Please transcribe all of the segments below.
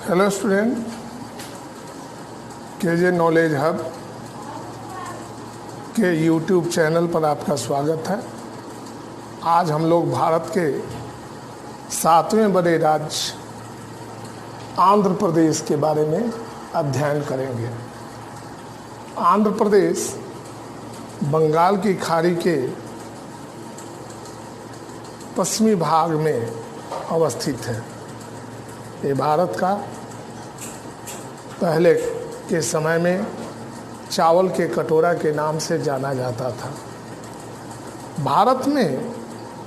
Hello student, KJ knowledge hub के YouTube channel पर आपका स्वागत है। आज हम लोग भारत के 7वें बड़े राज्य आंध्र प्रदेश के बारे में अध्ययन करेंगे। आंध्र प्रदेश बंगाल की खाड़ी के पश्चिमी भाग में अवस्थित है। ये भारत का पहले के समय में चावल के कटोरा के नाम से जाना जाता था। भारत में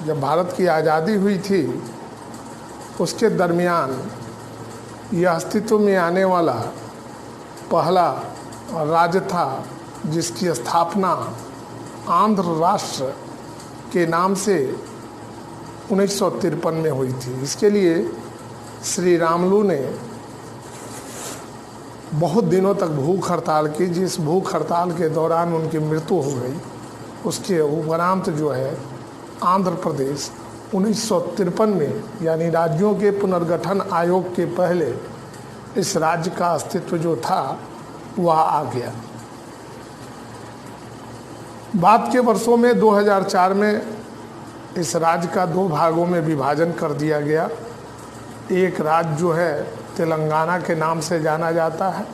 जब भारत की आज़ादी हुई थी उसके दरमियान यह अस्तित्व में आने वाला पहला राज्य था जिसकी स्थापना आंध्र राष्ट्र के नाम से 1953 में हुई थी। इसके लिए श्री रामलू ने बहुत दिनों तक भूख हड़ताल की, जिस भूख हड़ताल के दौरान उनकी मृत्यु हो गई। उसके उपरांत जो है आंध्र प्रदेश 1953 में यानी राज्यों के पुनर्गठन आयोग के पहले इस राज्य का अस्तित्व जो था वह आ गया। बाद के वर्षों में 2004 में इस राज्य का 2 भागों में विभाजन कर दिया गया। एक राज्य जो है तेलंगाना के नाम से जाना जाता है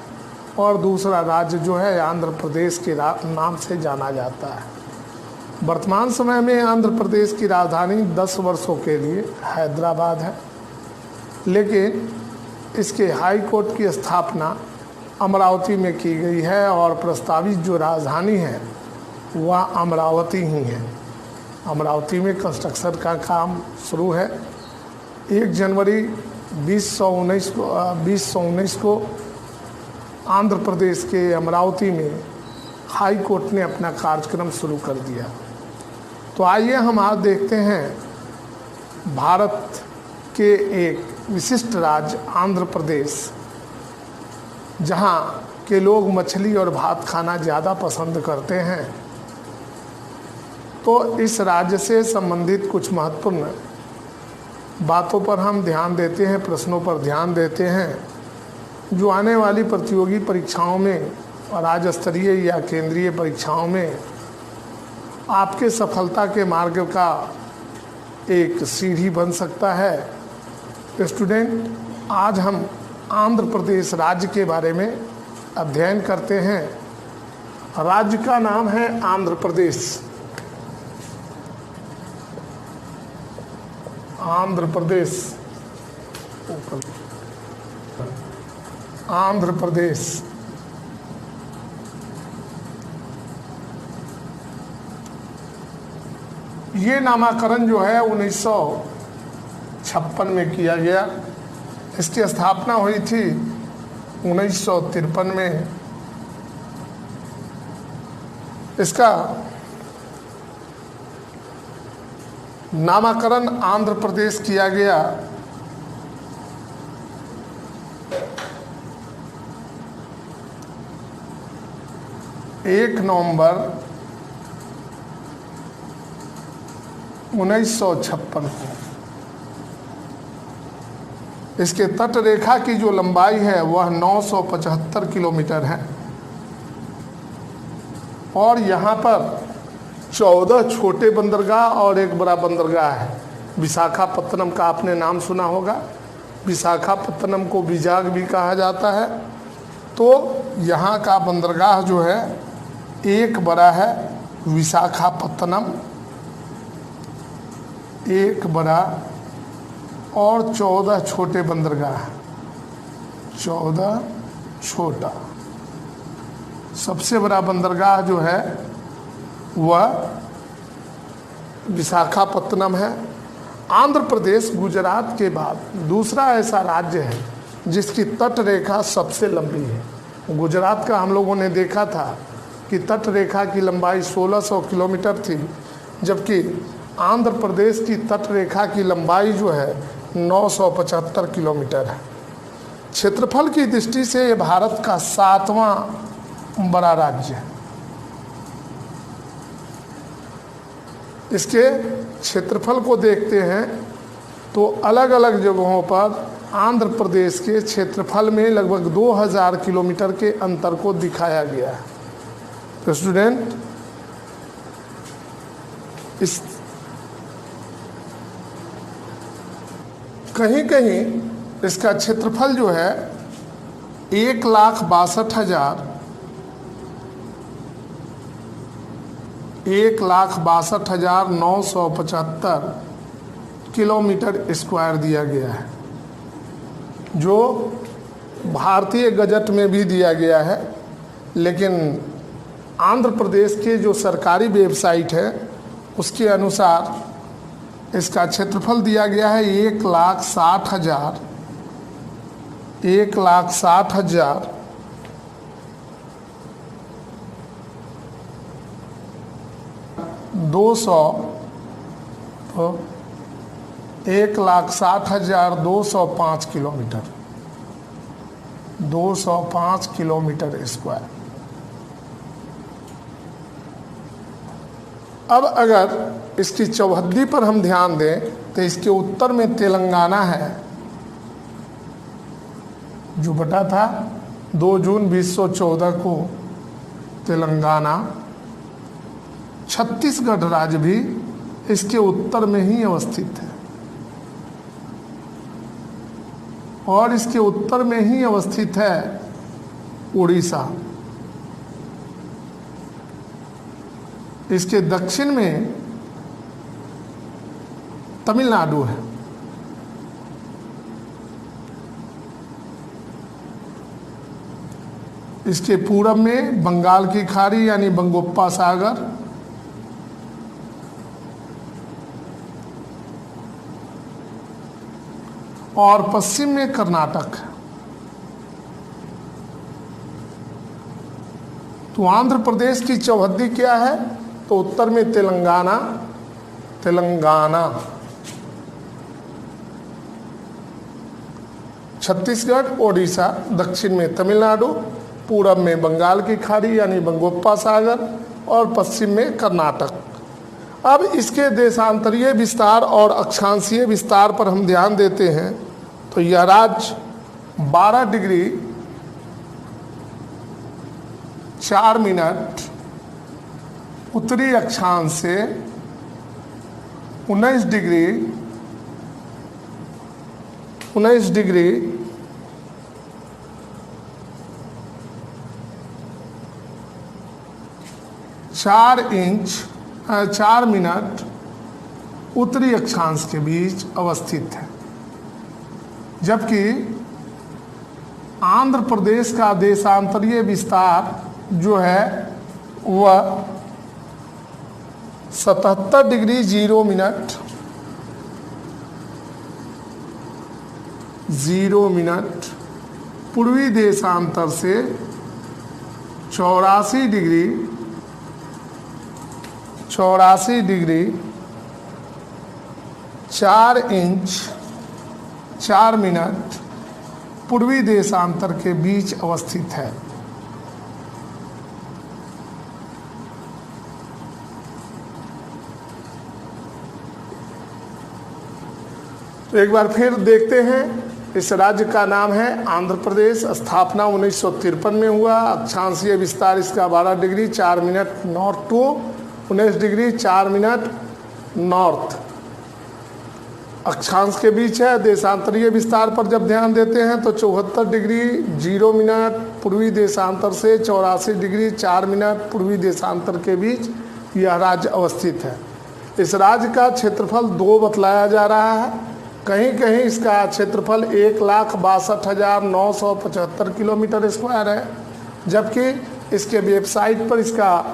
और दूसरा राज्य जो है आंध्र प्रदेश के नाम से जाना जाता है। वर्तमान समय में आंध्र प्रदेश की राजधानी 10 वर्षों के लिए हैदराबाद है, लेकिन इसके हाई कोर्ट की स्थापना अमरावती में की गई है और प्रस्तावित जो राजधानी है वह अमरावती ही है। अमरावती में कंस्ट्रक्शन का काम शुरू है। 1 जनवरी 2019 को आंध्र प्रदेश के अमरावती में हाई कोर्ट ने अपना कार्यक्रम शुरू कर दिया। तो आइए हम आज देखते हैं भारत के एक विशिष्ट राज्य आंध्र प्रदेश, जहां के लोग मछली और भात खाना ज़्यादा पसंद करते हैं। तो इस राज्य से संबंधित कुछ महत्वपूर्ण बातों पर हम ध्यान देते हैं, प्रश्नों पर ध्यान देते हैं जो आने वाली प्रतियोगी परीक्षाओं में, राज्य स्तरीय या केंद्रीय परीक्षाओं में आपके सफलता के मार्ग का एक सीढ़ी बन सकता है। स्टूडेंट, आज हम आंध्र प्रदेश राज्य के बारे में अध्ययन करते हैं। राज्य का नाम है आंध्र प्रदेश। आंध्र प्रदेश, आंध्र प्रदेश ये नामकरण जो है 1956 में किया गया। इसकी स्थापना हुई थी 1953 में। इसका नामकरण आंध्र प्रदेश किया गया 1 नवंबर 1956 को। इसके तट रेखा की जो लंबाई है वह 975 किलोमीटर है और यहाँ पर 14 छोटे बंदरगाह और एक बड़ा बंदरगाह है। विशाखापत्तनम का आपने नाम सुना होगा। विशाखापत्तनम को विजाग भी कहा जाता है। तो यहाँ का बंदरगाह जो है एक बड़ा है विशाखापत्तनम, एक बड़ा और 14 छोटे बंदरगाह, 14 छोटा। सबसे बड़ा बंदरगाह जो है वह विशाखापत्तनम है। आंध्र प्रदेश गुजरात के बाद दूसरा ऐसा राज्य है जिसकी तट रेखा सबसे लंबी है। गुजरात का हम लोगों ने देखा था कि तट रेखा की लंबाई 1600 किलोमीटर थी, जबकि आंध्र प्रदेश की तट रेखा की लंबाई जो है 975 किलोमीटर है। क्षेत्रफल की दृष्टि से ये भारत का 7वां बड़ा राज्य है। इसके क्षेत्रफल को देखते हैं तो अलग अलग जगहों पर आंध्र प्रदेश के क्षेत्रफल में लगभग 2000 किलोमीटर के अंतर को दिखाया गया है। तो स्टूडेंट, इस कहीं कहीं इसका क्षेत्रफल जो है 1,62,975 किलोमीटर स्क्वायर दिया गया है, जो भारतीय गजट में भी दिया गया है। लेकिन आंध्र प्रदेश के जो सरकारी वेबसाइट है उसके अनुसार इसका क्षेत्रफल दिया गया है 1,60,000 1,60,205 किलोमीटर, 205 किलोमीटर स्क्वायर। अब अगर इसकी चौहद्दी पर हम ध्यान दें तो इसके उत्तर में तेलंगाना है, जो बटा था 2 जून 2014 को तेलंगाना। छत्तीसगढ़ राज्य भी इसके उत्तर में ही अवस्थित है और इसके उत्तर में ही अवस्थित है उड़ीसा। इसके दक्षिण में तमिलनाडु है। इसके पूरब में बंगाल की खाड़ी यानी बंगोपसागर, और पश्चिम में कर्नाटक है। तो आंध्र प्रदेश की चौहद्दी क्या है? तो उत्तर में तेलंगाना, छत्तीसगढ़, ओडिशा, दक्षिण में तमिलनाडु, पूरब में बंगाल की खाड़ी यानी बंगोपसागर और पश्चिम में कर्नाटक। अब इसके देशांतरीय विस्तार और अक्षांशीय विस्तार पर हम ध्यान देते हैं तो यह राज्य 12 डिग्री 4 मिनट उत्तरी अक्षांश से 19 डिग्री 4 मिनट उत्तरी अक्षांश के बीच अवस्थित है, जबकि आंध्र प्रदेश का देशांतरीय विस्तार जो है वह 77 डिग्री 0 मिनट पूर्वी देशांतर से 84 डिग्री 4 इंच 4 मिनट पूर्वी देशांतर के बीच अवस्थित है। तो एक बार फिर देखते हैं, इस राज्य का नाम है आंध्र प्रदेश। स्थापना 1953 में हुआ। अक्षांशीय विस्तार इसका 12 degree 4 minute north to 19 degree 4 minute north अक्षांश के बीच है। देशांतरीय विस्तार पर जब ध्यान देते हैं तो 74 डिग्री 0 मिनट पूर्वी देशांतर से 84 डिग्री 4 मिनट पूर्वी देशांतर के बीच यह राज्य अवस्थित है। इस राज्य का क्षेत्रफल 2 बतलाया जा रहा है। कहीं कहीं इसका क्षेत्रफल 1,62,975 किलोमीटर स्क्वायर है, जबकि इसके वेबसाइट पर इसका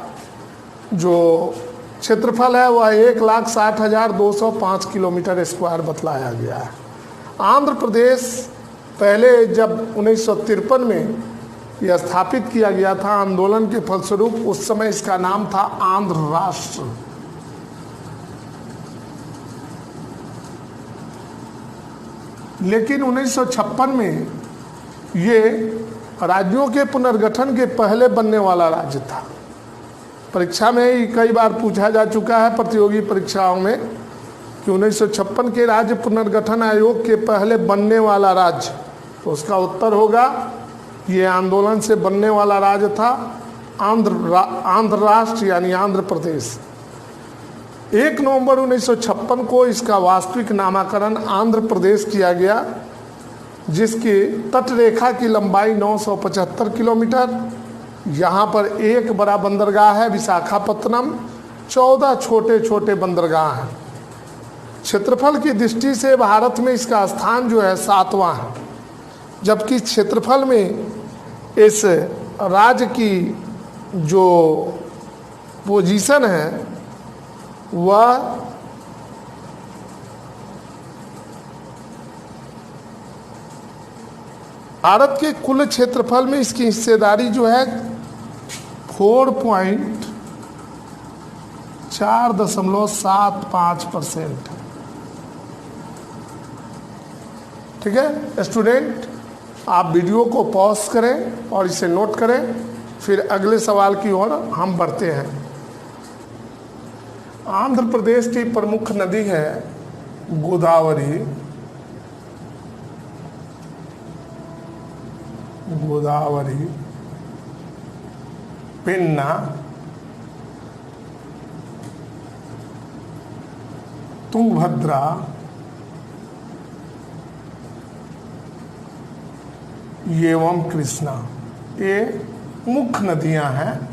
जो क्षेत्रफल है वह 1,60,205 किलोमीटर स्क्वायर बतलाया गया है। आंध्र प्रदेश पहले जब 1953 में यह स्थापित किया गया था आंदोलन के फलस्वरूप, उस समय इसका नाम था आंध्र राष्ट्र। लेकिन 1956 में ये राज्यों के पुनर्गठन के पहले बनने वाला राज्य था। परीक्षा में ही कई बार पूछा जा चुका है प्रतियोगी परीक्षाओं में कि 1956 के राज्य पुनर्गठन आयोग के पहले बनने वाला राज्य, तो उसका उत्तर होगा ये आंदोलन से बनने वाला राज्य था आंध्र राष्ट्र यानी आंध्र प्रदेश। 1 नवंबर 1956 को इसका वास्तविक नामकरण आंध्र प्रदेश किया गया, जिसकी तटरेखा की लंबाई 975 किलोमीटर। यहाँ पर एक बड़ा बंदरगाह है विशाखापत्तनम, 14 छोटे छोटे बंदरगाह हैं। क्षेत्रफल की दृष्टि से भारत में इसका स्थान जो है 7वां है, जबकि क्षेत्रफल में इस राज्य की जो पोजीशन है वह भारत के कुल क्षेत्रफल में इसकी हिस्सेदारी जो है 4.75% है। ठीक है स्टूडेंट, आप वीडियो को पॉज करें और इसे नोट करें, फिर अगले सवाल की ओर हम बढ़ते हैं। आंध्र प्रदेश की प्रमुख नदी है गोदावरी। गोदावरी, पेन्ना, तुंगभद्रा, एवं कृष्णा। ये मुख्य नदियां हैं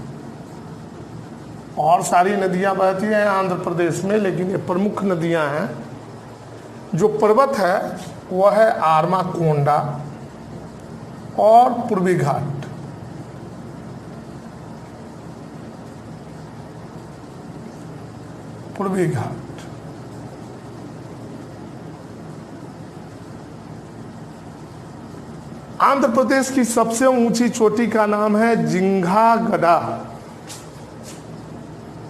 और सारी नदियां बहती हैं आंध्र प्रदेश में, लेकिन ये प्रमुख नदियां हैं। जो पर्वत है वह है आर्माकोंडा और पूर्वी घाट। पूर्वी घाट आंध्र प्रदेश की सबसे ऊंची चोटी का नाम है जिंगागड़ा।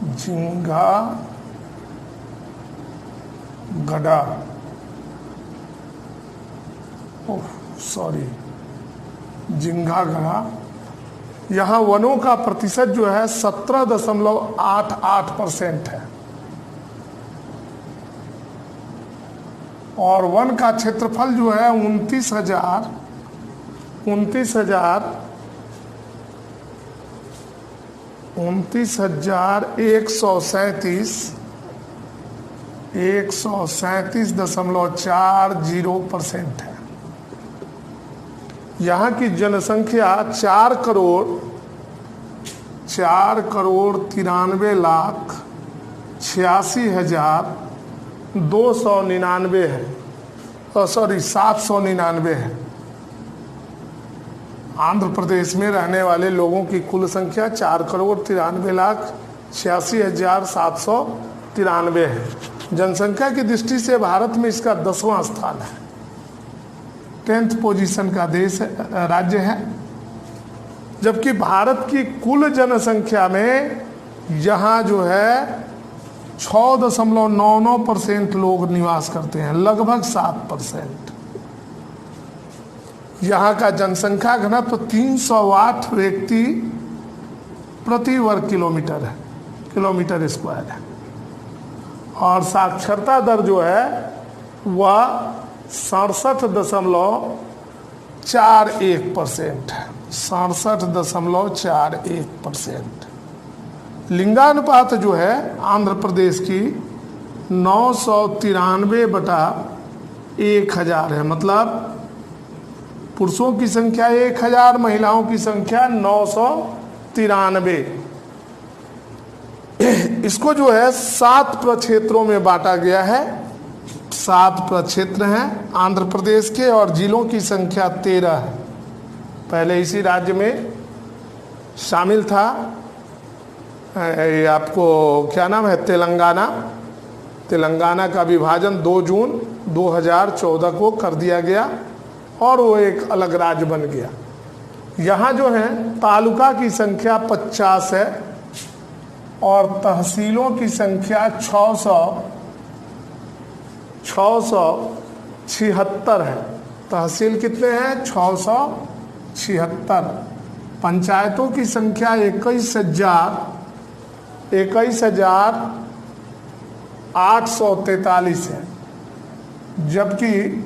जिंगागड़ा, जिंगागड़ा। यहाँ वनों का प्रतिशत जो है 17.88% है और वन का क्षेत्रफल जो है 137.40% है। यहाँ की जनसंख्या 4,93,86,299 है। 799 है। आंध्र प्रदेश में रहने वाले लोगों की कुल संख्या 4,93,86,793 है। जनसंख्या की दृष्टि से भारत में इसका 10वां स्थान है, 10th पोजीशन का देश राज्य है। जबकि भारत की कुल जनसंख्या में यहाँ जो है 6.99% लोग निवास करते हैं, लगभग 7%। यहाँ का जनसंख्या घनत्व 308 व्यक्ति प्रति वर्ग किलोमीटर स्क्वायर है और साक्षरता दर जो है वह 67.41% है। 67.41%। लिंगानुपात जो है आंध्र प्रदेश की 993/1000 है, मतलब पुरुषों की संख्या 1000, महिलाओं की संख्या 993। इसको जो है 7 प्रक्षेत्रों में बांटा गया है। 7 प्रक्षेत्र हैं आंध्र प्रदेश के और जिलों की संख्या 13 है। पहले इसी राज्य में शामिल था, ये आपको क्या नाम है, तेलंगाना का विभाजन 2 जून 2014 को कर दिया गया और वो एक अलग राज्य बन गया। यहाँ जो है तालुका की संख्या 50 है और तहसीलों की संख्या 676 है। तहसील कितने हैं? 676। पंचायतों की संख्या 21,000 843 है, जबकि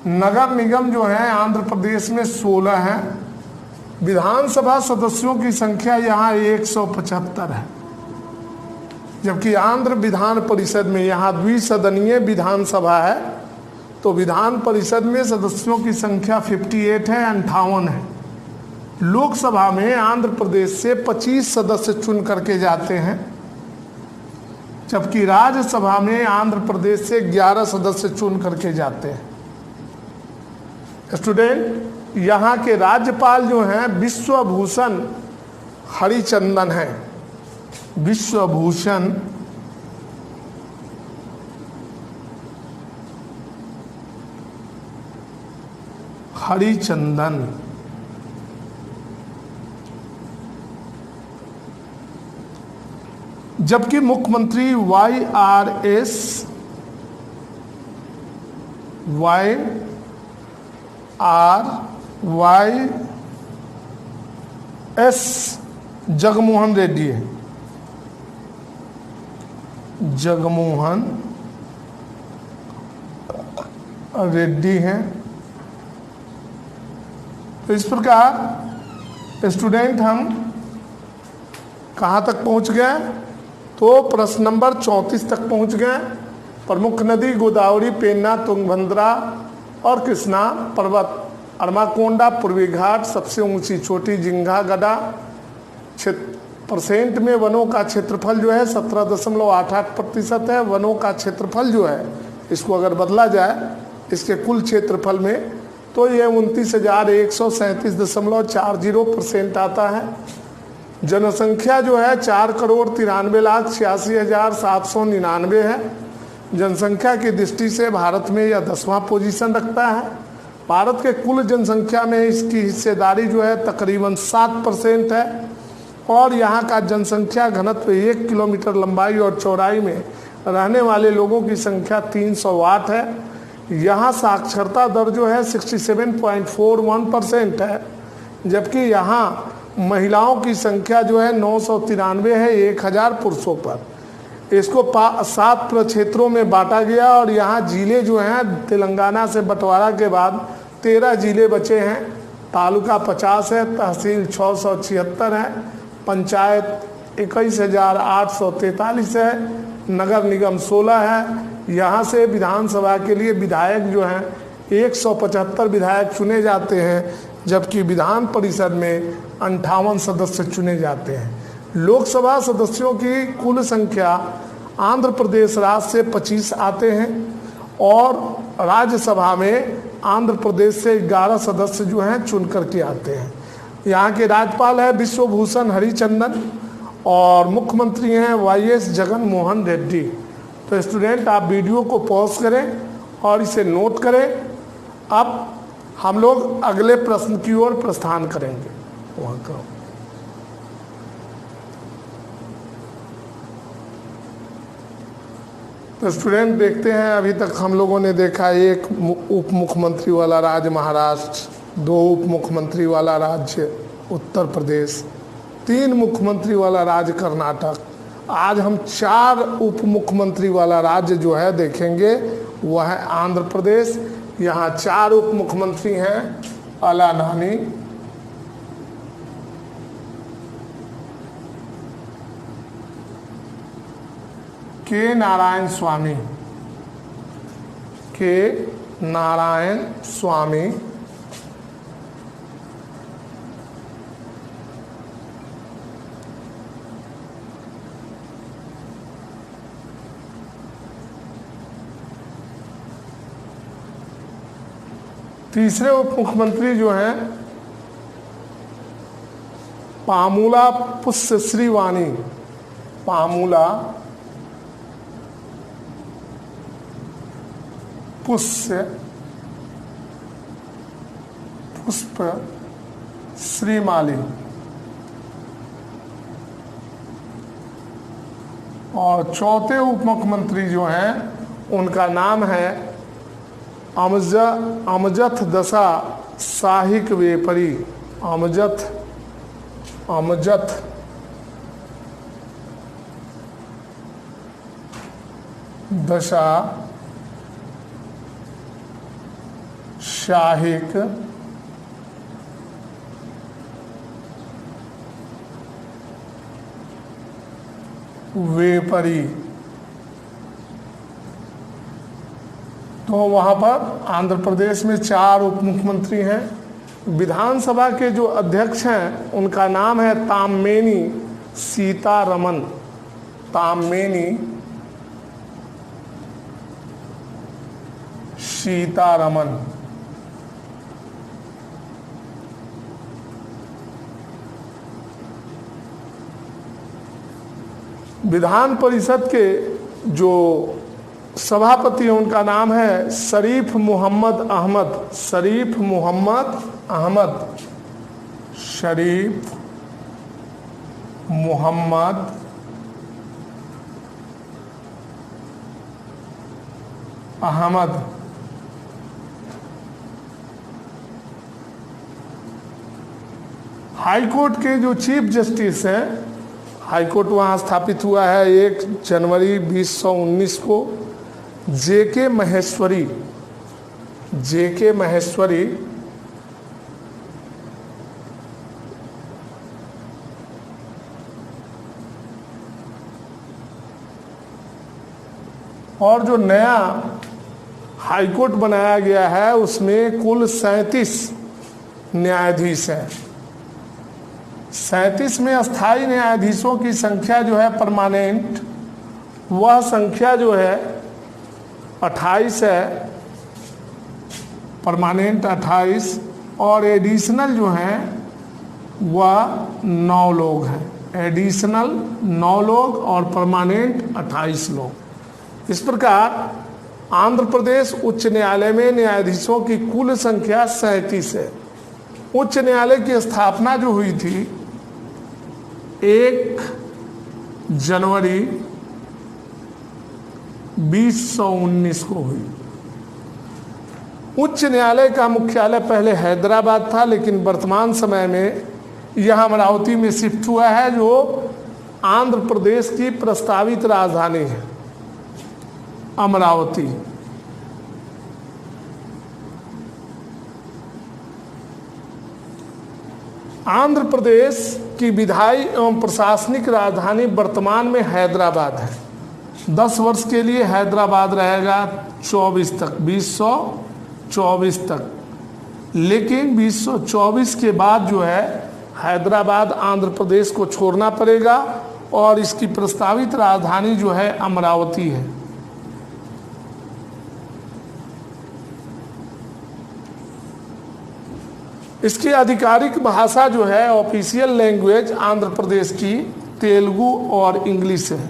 नगर निगम जो है आंध्र प्रदेश में 16 है। विधानसभा सदस्यों की संख्या यहाँ 175 है, जबकि आंध्र विधान परिषद में यहाँ द्विसदनीय विधानसभा है, तो विधान परिषद में सदस्यों की संख्या 58 है, 58 है। लोकसभा में आंध्र प्रदेश से 25 सदस्य चुन करके जाते हैं, जबकि राज्यसभा में आंध्र प्रदेश से 11 सदस्य चुन करके जाते हैं। स्टूडेंट, यहाँ के राज्यपाल जो हैं विश्वभूषण हरिचंदन हैं। विश्वभूषण हरिचंदन। जबकि मुख्यमंत्री YRS जगनमोहन रेड्डी है। जगनमोहन रेड्डी हैं। तो इस प्रकार स्टूडेंट हम कहाँ तक पहुँच गए? तो प्रश्न नंबर 34 तक पहुँच गए। प्रमुख नदी गोदावरी, पेन्ना, तुंगभद्रा और कृष्णा पर्वत, अरमाकोंडा, पूर्वी घाट, सबसे ऊंची चोटी जिंगागड़ा। % में वनों का क्षेत्रफल जो है 17.88% है। वनों का क्षेत्रफल जो है, इसको अगर बदला जाए इसके कुल क्षेत्रफल में, तो ये 29,137.40% आता है। जनसंख्या जो है 4,93,86,799 है। जनसंख्या की दृष्टि से भारत में यह 10वां पोजीशन रखता है। भारत के कुल जनसंख्या में इसकी हिस्सेदारी जो है तकरीबन 7% है। और यहाँ का जनसंख्या घनत्व 1 किलोमीटर लंबाई और चौड़ाई में रहने वाले लोगों की संख्या 308 है। यहाँ साक्षरता दर जो है 67.41% है, जबकि यहाँ महिलाओं की संख्या जो है 993 है 1000 पुरुषों पर। इसको 7 प्रक्षेत्रों में बांटा गया और यहाँ जिले जो हैं तेलंगाना से बंटवारा के बाद 13 जिले बचे हैं। तालुका 50 है, तहसील 676 है, पंचायत 21,843 है, नगर निगम 16 है। यहाँ से विधानसभा के लिए विधायक जो हैं 175 विधायक चुने जाते हैं, जबकि विधान परिषद में 58 सदस्य चुने जाते हैं। लोकसभा सदस्यों की कुल संख्या आंध्र प्रदेश राज्य से 25 आते हैं और राज्यसभा में आंध्र प्रदेश से 11 सदस्य जो हैं चुन करके आते हैं। यहाँ के राज्यपाल है विश्वभूषण हरिचंदन और मुख्यमंत्री हैं YS जगनमोहन रेड्डी। तो स्टूडेंट, आप वीडियो को पॉज करें और इसे नोट करें। अब हम लोग अगले प्रश्न की ओर प्रस्थान करेंगे। वहाँ का तो स्टूडेंट देखते हैं, अभी तक हम लोगों ने देखा एक उप मुख्यमंत्री वाला राज्य महाराष्ट्र, 2 उप मुख्यमंत्री वाला राज्य उत्तर प्रदेश, 3 मुख्यमंत्री वाला राज्य कर्नाटक। आज हम 4 उप मुख्यमंत्री वाला राज्य जो है देखेंगे, वह है आंध्र प्रदेश। यहाँ 4 उप मुख्यमंत्री हैं, अला नानी, के नारायण स्वामी, तीसरे उप मुख्यमंत्री जो हैं पामुला पुष्पश्रीवाणी, पामुला पुष्प श्रीमाली। और चौथे उप मुख्यमंत्री जो हैं उनका नाम है अमजथ दशा साहिक वेपरी। अमजथ दशा शाहिक वेपरी। तो वहाँ पर आंध्र प्रदेश में 4 उप मुख्यमंत्री हैं। विधानसभा के जो अध्यक्ष हैं उनका नाम है ताम्मेनी सीतारमन। ताम्मेनी सीतारमन। विधान परिषद के जो सभापति हैं उनका नाम है शरीफ मोहम्मद अहमद। शरीफ मोहम्मद अहमद। शरीफ मोहम्मद अहमद। हाई कोर्ट के जो चीफ जस्टिस हैं, हाई कोर्ट वहाँ स्थापित हुआ है 1 जनवरी 2019 को। जेके महेश्वरी। जेके महेश्वरी और जो नया हाई कोर्ट बनाया गया है उसमें कुल 37 न्यायाधीश हैं। 37 में अस्थाई न्यायाधीशों की संख्या जो है परमानेंट, वह संख्या जो है 28 है। परमानेंट 28 और एडिशनल जो हैं वह 9 लोग हैं। एडिशनल 9 लोग और परमानेंट 28 लोग। इस प्रकार आंध्र प्रदेश उच्च न्यायालय में न्यायाधीशों की कुल संख्या 37 है। उच्च न्यायालय की स्थापना जो हुई थी 1 जनवरी 2019 को हुई। उच्च न्यायालय का मुख्यालय पहले हैदराबाद था, लेकिन वर्तमान समय में यह अमरावती में शिफ्ट हुआ है, जो आंध्र प्रदेश की प्रस्तावित राजधानी है, अमरावती। आंध्र प्रदेश की विधायी एवं प्रशासनिक राजधानी वर्तमान में हैदराबाद है। 10 वर्ष के लिए हैदराबाद रहेगा 24 तक, 2024 तक। लेकिन 2024 के बाद जो है हैदराबाद आंध्र प्रदेश को छोड़ना पड़ेगा और इसकी प्रस्तावित राजधानी जो है अमरावती है। इसकी आधिकारिक भाषा जो है, ऑफिशियल लैंग्वेज आंध्र प्रदेश की तेलुगु और इंग्लिश है।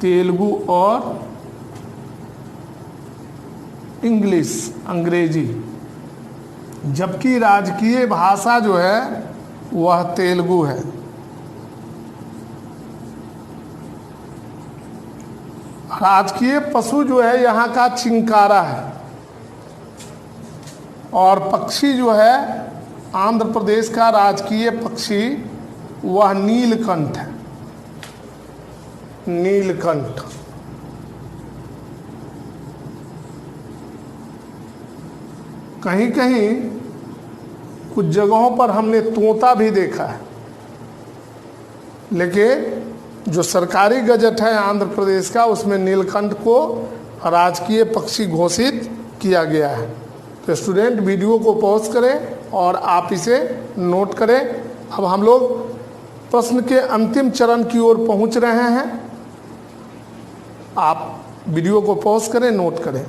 तेलुगु और इंग्लिश, अंग्रेजी। जबकि राजकीय भाषा जो है वह तेलुगु है। राजकीय पशु जो है यहाँ का चिंकारा है और पक्षी जो है आंध्र प्रदेश का राजकीय पक्षी वह नीलकंठ है। नीलकंठ। कहीं कहीं कुछ जगहों पर हमने तोता भी देखा है, लेकिन जो सरकारी गजट है आंध्र प्रदेश का उसमें नीलकंठ को राजकीय पक्षी घोषित किया गया है। तो स्टूडेंट वीडियो को पॉज करें और आप इसे नोट करें। अब हम लोग प्रश्न के अंतिम चरण की ओर पहुंच रहे हैं। आप वीडियो को पॉज करें, नोट करें।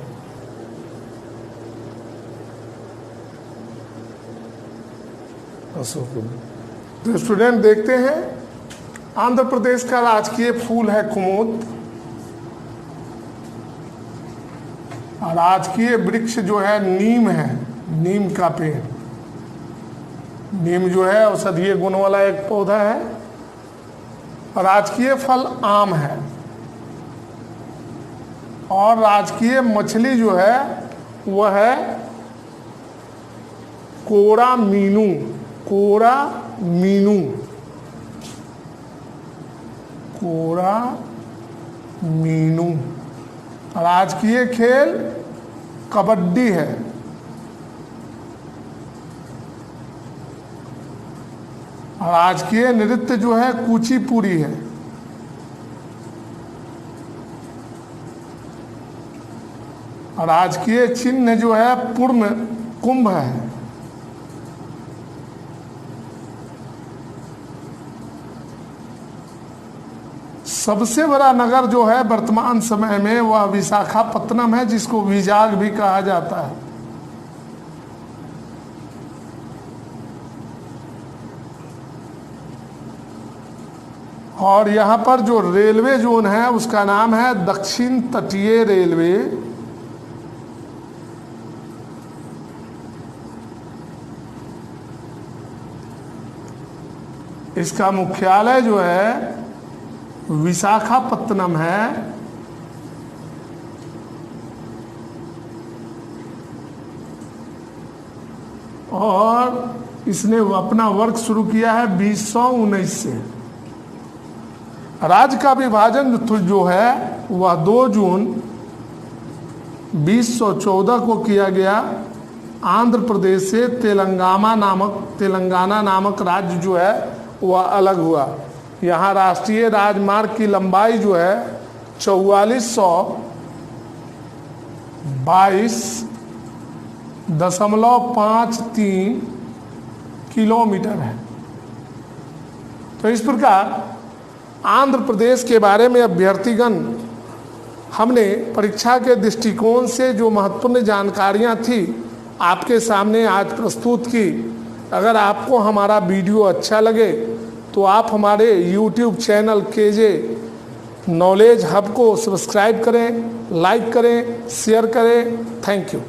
तो स्टूडेंट देखते हैं, आंध्र प्रदेश का राजकीय फूल है कुमुद। राजकीय वृक्ष जो है नीम है, नीम का पेड़। नीम जो है औषधीय गुण वाला एक पौधा है। राजकीय फल आम है और राजकीय मछली जो है वह है कोरा मीनू। कोरा मीनू। कोरा मीनू। राजकीय खेल कबड्डी है। राजकीय नृत्य जो है कुचिपुड़ी है। राजकीय चिन्ह जो है पूर्ण कुंभ है। सबसे बड़ा नगर जो है वर्तमान समय में वह विशाखापत्तनम है, जिसको विजाग भी कहा जाता है। और यहाँ पर जो रेलवे जोन है उसका नाम है दक्षिण तटीय रेलवे। इसका मुख्यालय जो है विशाखापत्तनम है। और इसने अपना वर्क शुरू किया है 2019 से। राज्य का विभाजन जो है वह 2 जून 2014 को किया गया। आंध्र प्रदेश से तेलंगाना नामक राज्य जो है वह अलग हुआ। यहाँ राष्ट्रीय राजमार्ग की लंबाई जो है 4422.53 किलोमीटर है। तो इस प्रकार आंध्र प्रदेश के बारे में अभ्यर्थीगण हमने परीक्षा के दृष्टिकोण से जो महत्वपूर्ण जानकारियां थी आपके सामने आज प्रस्तुत की। अगर आपको हमारा वीडियो अच्छा लगे तो आप हमारे YouTube channel KJ knowledge hub को सब्सक्राइब करें, लाइक करें, शेयर करें। Thank you.